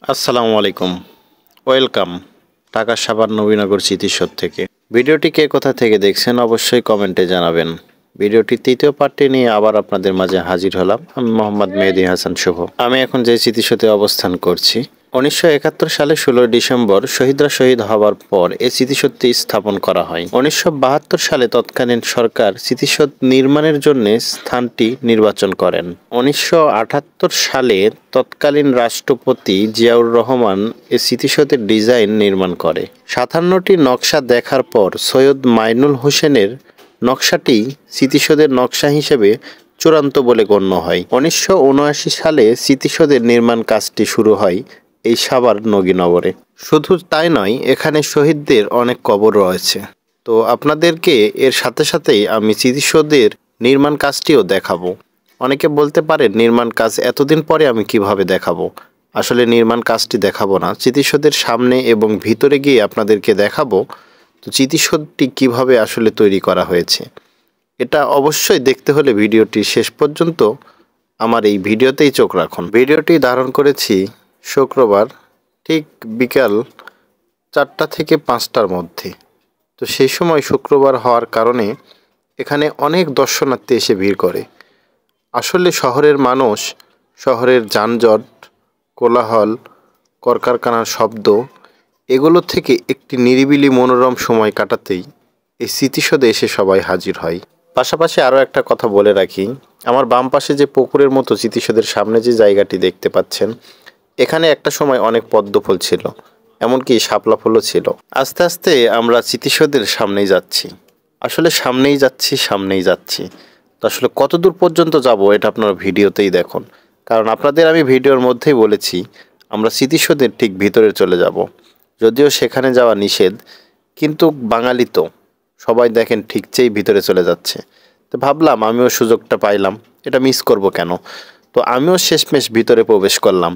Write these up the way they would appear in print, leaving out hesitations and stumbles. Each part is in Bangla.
আসসালামু আলাইকুম, ওয়েলকাম ঢাকা সাভার নবীনগর স্মৃতিসৌধ থেকে। ভিডিওটি কে কোথা থেকে দেখছেন অবশ্যই কমেন্টে জানাবেন। ভিডিওটি তৃতীয় পার্টটি নিয়ে আবার আপনাদের মাঝে হাজির হলাম। আমি মোহাম্মদ মেহেদী হাসান শুভ। আমি এখন যে স্মৃতিসৌধে অবস্থান করছি, 1971 সালে 16 ডিসেম্বর শহীদরা শহীদ হওয়ার পর এই স্মৃতিসৌধটি স্থাপন করা হয়। 1972 সালে তৎকালীন সরকার স্মৃতিসৌধ নির্মাণের জন্য স্থানটি নির্বাচন করেন। 1978 সালে তৎকালীন রাষ্ট্রপতি জিয়াউর রহমান এই স্মৃতিসৌধের ডিজাইন নির্মাণ করে। 57টি নকশা দেখার পর সৈয়দ মাইনুল হোসেনের নকশাটি স্মৃতিসৌধের নকশা হিসেবে চূড়ান্ত বলে গণ্য হয়। 1979 সালে স্মৃতিসৌধের নির্মাণ কাজটি শুরু হয় এই সাভার নগীনগরে। শুধু তাই নয়, এখানে শহীদদের অনেক কবর রয়েছে। তো আপনাদেরকে এর সাথে সাথেই আমি স্মৃতিসৌধের নির্মাণ কাজটিও দেখাবো। অনেকে বলতে পারেন নির্মাণ কাজ এতদিন পরে আমি কিভাবে দেখাবো। আসলে নির্মাণ কাজটি দেখাবো না, স্মৃতিসৌধের সামনে এবং ভিতরে গিয়ে আপনাদেরকে দেখাবো তো স্মৃতিসৌধটি কিভাবে আসলে তৈরি করা হয়েছে। এটা অবশ্যই দেখতে হলে ভিডিওটি শেষ পর্যন্ত আমার এই ভিডিওতেই চোখ রাখুন। ভিডিওটি ধারণ করেছি শুক্রবার ঠিক বিকাল 4টা থেকে 5টার মধ্যে। তো সেই সময় শুক্রবার হওয়ার কারণে এখানে অনেক দর্শনার্থী এসে ভিড় করে। আসলে শহরের মানুষ, শহরের যানজট, কোলাহল, কলকারখানার শব্দ, এগুলো থেকে একটি নিরিবিলি মনোরম সময় কাটাতেই এই স্মৃতিসৌধে এসে সবাই হাজির হয়। পাশাপাশি আরও একটা কথা বলে রাখি, আমার বাম পাশে যে পুকুরের মতো স্মৃতিসৌধের সামনে যে জায়গাটি দেখতে পাচ্ছেন, এখানে একটা সময় অনেক পদ্ম ফুল ছিল, এমনকি শাপলা ফুলও ছিল। আস্তে আস্তে আমরা স্মৃতিসৌধের সামনেই যাচ্ছি। আসলে সামনেই যাচ্ছি। তো আসলে কত দূর পর্যন্ত যাব এটা আপনারা ভিডিওতেই দেখুন। কারণ আপনাদের আমি ভিডিওর মধ্যেই বলেছি আমরা স্মৃতিসৌধের ঠিক ভিতরে চলে যাব। যদিও সেখানে যাওয়া নিষেধ, কিন্তু বাঙালি তো সবাই দেখেন ঠিক চেয়েই ভিতরে চলে যাচ্ছে। তো ভাবলাম আমিও সুযোগটা পাইলাম, এটা মিস করব কেন। তো আমিও শেষমেশ ভিতরে প্রবেশ করলাম।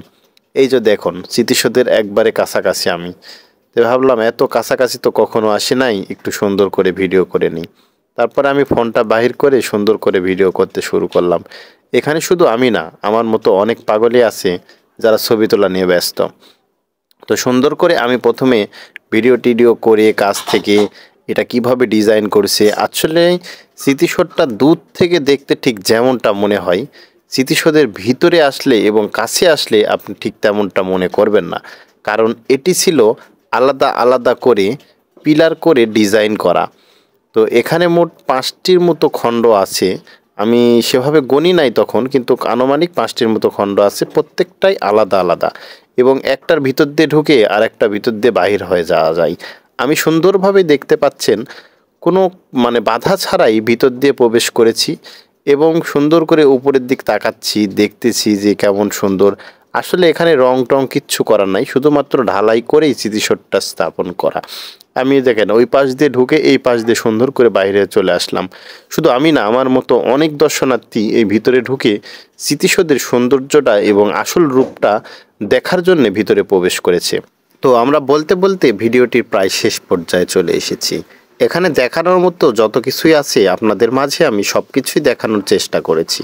এই যে দেখুন স্মৃতিসৌধের একবারে কাছাকাছি আমি। তো ভাবলাম এত কাছাকাছি তো কখনো আসি নাই, একটু সুন্দর করে ভিডিও করে নিই। তারপরে আমি ফোনটা বাহির করে সুন্দর করে ভিডিও করতে শুরু করলাম। এখানে শুধু আমি না, আমার মতো অনেক পাগলই আছে যারা ছবি তোলা নিয়ে ব্যস্ত। তো সুন্দর করে আমি প্রথমে ভিডিও করে কাছ থেকে এটা কিভাবে ডিজাইন করছে। আসলে স্মৃতিসৌধটা দূর থেকে দেখতে ঠিক যেমনটা মনে হয়, স্মৃতিসৌধের ভিতরে আসলে এবং কাছে আসলে আপনি ঠিক তেমনটা মনে করবেন না। কারণ এটি ছিল আলাদা আলাদা করে পিলার করে ডিজাইন করা। তো এখানে মোট 5টির মতো খণ্ড আছে। আমি সেভাবে গণি নাই তখন, কিন্তু আনুমানিক 5টির মতো খণ্ড আছে, প্রত্যেকটাই আলাদা আলাদা এবং একটার ভিতর দিয়ে ঢুকে আর একটা ভিতর দিয়ে বাহির হয়ে যাওয়া যায়। আমি সুন্দরভাবে দেখতে পাচ্ছেন কোনো বাধা ছাড়াই ভিতর দিয়ে প্রবেশ করেছি এবং সুন্দর করে উপরের দিক তাকাচ্ছি, দেখতেছি যে কেমন সুন্দর। আসলে এখানে রং টং কিচ্ছু করার নাই, শুধুমাত্র ঢালাই করেই স্মৃতিসৌধটা স্থাপন করা। আমি দেখেন ওই পাশ দিয়ে ঢুকে এই পাশ দিয়ে সুন্দর করে বাইরে চলে আসলাম। শুধু আমি না, আমার মতো অনেক দর্শনার্থী এই ভিতরে ঢুকে স্মৃতিসৌধের সৌন্দর্যটা এবং আসল রূপটা দেখার জন্য ভিতরে প্রবেশ করেছে। তো আমরা বলতে বলতে ভিডিওটির প্রায় শেষ পর্যায়ে চলে এসেছি। এখানে দেখানোর মতো যত কিছুই আছে আপনাদের মাঝে আমি সব কিছুই দেখানোর চেষ্টা করেছি।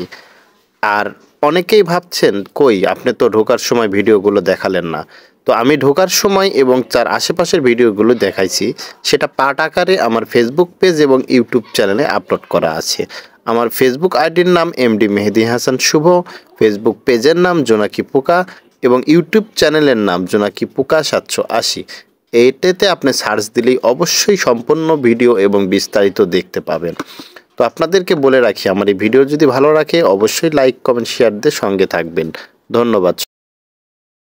আর অনেকেই ভাবছেন কই আপনি তো ঢোকার সময় ভিডিওগুলো দেখালেন না। তো আমি ঢোকার সময় এবং তার আশেপাশের ভিডিওগুলো দেখাইছি, সেটা পার্ট আকারে আমার ফেসবুক পেজ এবং ইউটিউব চ্যানেলে আপলোড করা আছে। আমার ফেসবুক আইডির নাম এমডি মেহেদী হাসান শুভ, ফেসবুক পেজের নাম জোনাকি পোকা এবং ইউটিউব চ্যানেলের নাম জোনাকি পোকা 780। এইটাতে আপনি সার্চ দিলেই অবশ্যই সম্পূর্ণ ভিডিও এবং বিস্তারিত দেখতে পাবেন। তো আপনাদেরকে বলে রাখি, আমার এই ভিডিও যদি ভালো রাখে অবশ্যই লাইক, কমেন্ট, শেয়ার দিয়ে সঙ্গে থাকবেন। ধন্যবাদ।